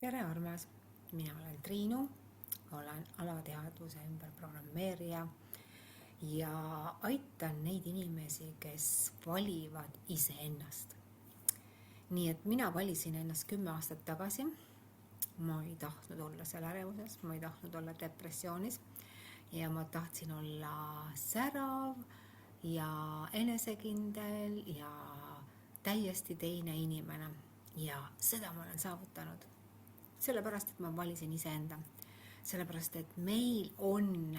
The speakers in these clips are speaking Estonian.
Tere armas, mina olen Triinu, olen alateadvuse ümberprogrammeerija ja aitan neid inimesi, kes valivad iseennast. Nii et mina valisin ennast 10 aastat tagasi. Ma ei tahtnud olla seal ärevuses, ma ei tahtnud olla depressioonis ja ma tahtsin olla särav ja enesekindel ja täiesti teine inimene ja seda ma olen saavutanud. Sellepärast, et ma valisin iseenda. Sellepärast, et meil on,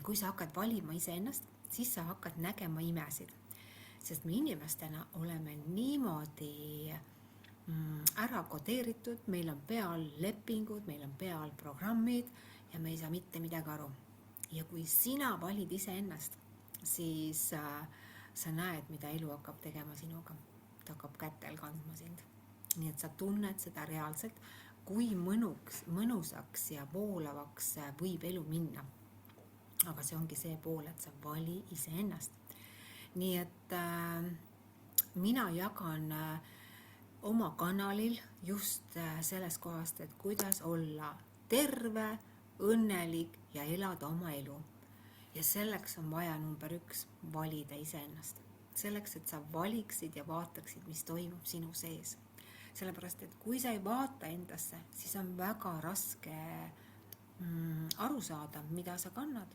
kui sa hakkad valima iseennast, siis sa hakkad nägema imesid. Sest me inimestena oleme niimoodi ära kodeeritud, meil on peal lepingud, meil on peal programmid ja me ei saa mitte midagi aru. Ja kui sina valid iseennast, siis sa näed, mida elu hakkab tegema sinuga. Ta hakkab kätel kandma sind. Nii et sa tunned seda reaalselt, kui mõnusaks ja voolavaks võib elu minna. Aga see ongi see pool, et sa vali iseennast. Nii et mina jagan oma kanalil just selles kohast, et kuidas olla terve, õnnelik ja elada oma elu. Ja selleks on vaja number 1 valida iseennast. Selleks, et sa valiksid ja vaataksid, mis toimub sinu sees. Sellepärast, et kui sa ei vaata endasse, siis on väga raske aru saada, mida sa kannad,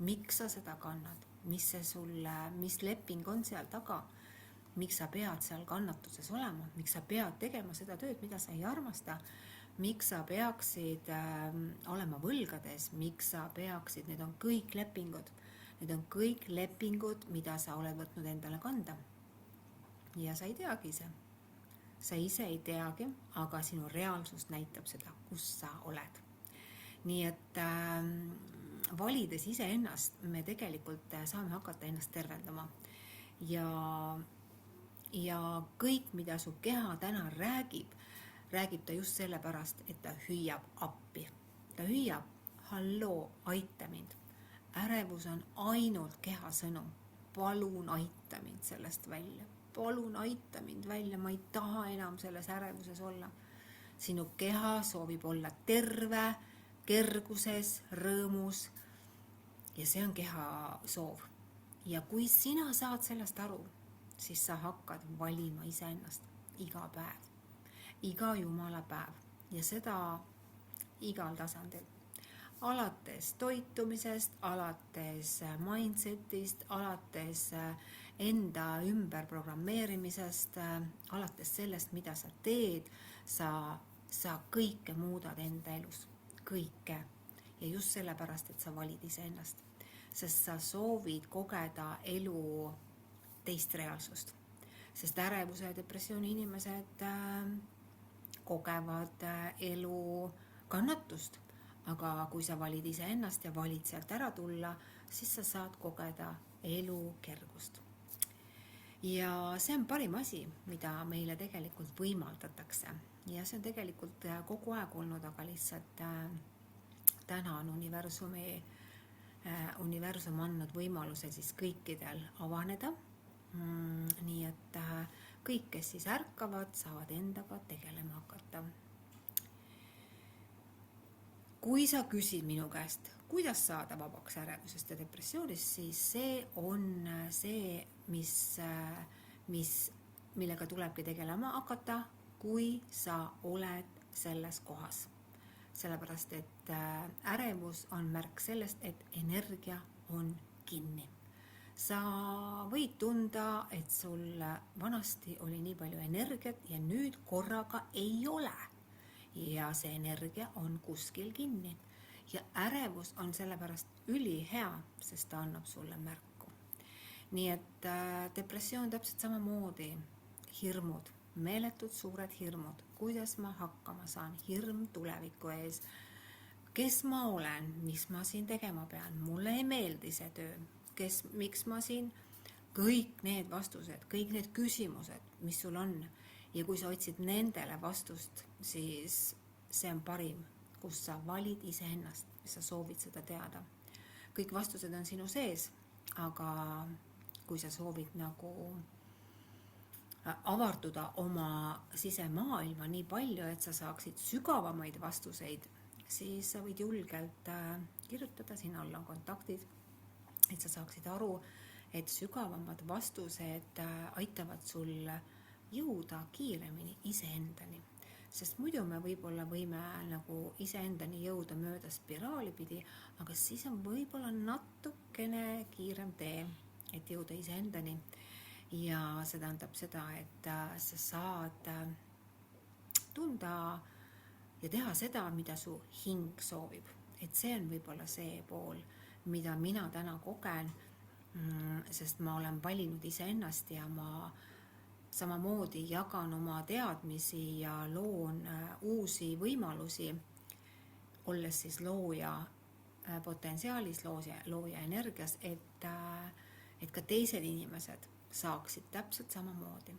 miks sa seda kannad, mis leping on seal taga, miks sa pead seal kannatuses olema, miks sa pead tegema seda tööd, mida sa ei armasta, miks sa peaksid olema võlgades, miks sa peaksid, need on kõik lepingud. Need on kõik lepingud, mida sa oled võtnud endale kanda. Ja sa ei teagi ise. Sa ise ei teagi, aga sinu reaalsus näitab seda, kus sa oled. Nii et valides iseennast, me tegelikult saame hakata ennast tervendama. Ja kõik, mida su keha täna räägib ta just sellepärast, et ta hüüab appi. Ta hüüab, halloo, aita mind. Ärevus on ainult keha sõnum. Palun aita mind sellest välja. Palun aita mind välja, ma ei taha enam selles ärevuses olla. Sinu keha soovib olla terve, kerguses, rõõmus ja see on keha soov. Ja kui sina saad sellest aru, siis sa hakkad valima iseennast iga päev, iga jumala päev ja seda igal tasandil. Alates toitumisest, alates mindsetist, alates enda ümberprogrammeerimisest, alates sellest, mida sa teed, sa kõike muudad enda elus, kõike. Ja just sellepärast, et sa valid iseennast, sest sa soovid kogeda elu teist reaalsust. Sest ärevuse ja depressiooni inimesed kogevad elu kannatust. Aga kui sa valid iseennast ja valid sealt ära tulla, siis sa saad kogeda elu kergust. Ja see on parim asi, mida meile tegelikult võimaldatakse. Ja see on tegelikult kogu aeg olnud, aga lihtsalt täna on universum andnud võimaluse siis kõikidel avaneda. Nii et kõik, kes siis ärkavad, saavad endaga tegelema hakata. Kui sa küsid minu käest, kuidas saada vabaks ärevusest ja depressioonist, siis see on see, millega tulebki tegelema hakata, kui sa oled selles kohas. Sellepärast, et ärevus on märk sellest, et energia on kinni. Sa võid tunda, et sul vanasti oli nii palju energiat ja nüüd korraga ei ole. Ja see energia on kuskil kinni. Ja ärevus on sellepärast ülihea, sest ta annab sulle märku. Nii et depressioon täpselt samamoodi. Hirmud, meeletud suured hirmud. Kuidas ma hakkama saan? Hirm tuleviku ees. Kes ma olen? Mis ma siin tegema pean? Mulle ei meeldi see töö. Miks ma siin? Kõik need vastused, kõik need küsimused, mis sul on. Ja kui sa otsid nendele vastust, siis see on parim, kus sa valid iseennast, mis sa soovid seda teada. Kõik vastused on sinu sees, aga kui sa soovid nagu avarduda oma sisemaailma nii palju, et sa saaksid sügavamaid vastuseid, siis sa võid julgelt kirjutada, siin alla on kontaktid, et sa saaksid aru, et sügavamad vastused aitavad sul jõuda kiiremini iseendani. Sest muidu me võib-olla võime nagu iseendani jõuda mööda spiraali pidi, aga siis on võib-olla natukene kiirem tee, et jõuda iseendani. Ja see tähendab seda, et sa saad tunda ja teha seda, mida su hing soovib. Et see on võib-olla see pool, mida mina täna kogen, sest ma olen valinud iseennast ja ma samamoodi jagan oma teadmisi ja loon uusi võimalusi, olles siis looja potentsiaalis, looja energias, et ka teised inimesed saaksid täpselt samamoodi,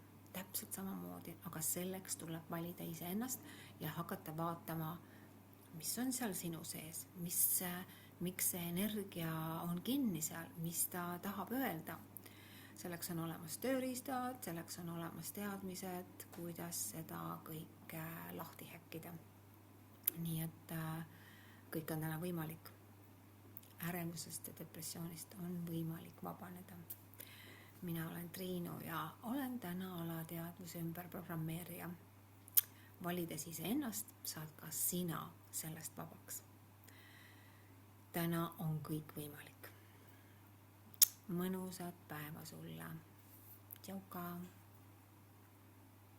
aga selleks tuleb valida iseennast ja hakata vaatama, mis on seal sinu sees, miks see energia on kinni seal, mis ta tahab öelda. Selleks on olemas tööriistad, selleks on olemas teadmised, kuidas seda kõike lahti häkkida. Nii et kõik on täna võimalik. Ärevusest ja depressioonist on võimalik vabaneda. Mina olen Triinu ja olen täna alateadvuse ümberprogrammeerija. Valides iseennast, saad ka sina sellest vabaks. Täna on kõik võimalik. Mõnusat päeva sulle. Tšau ka!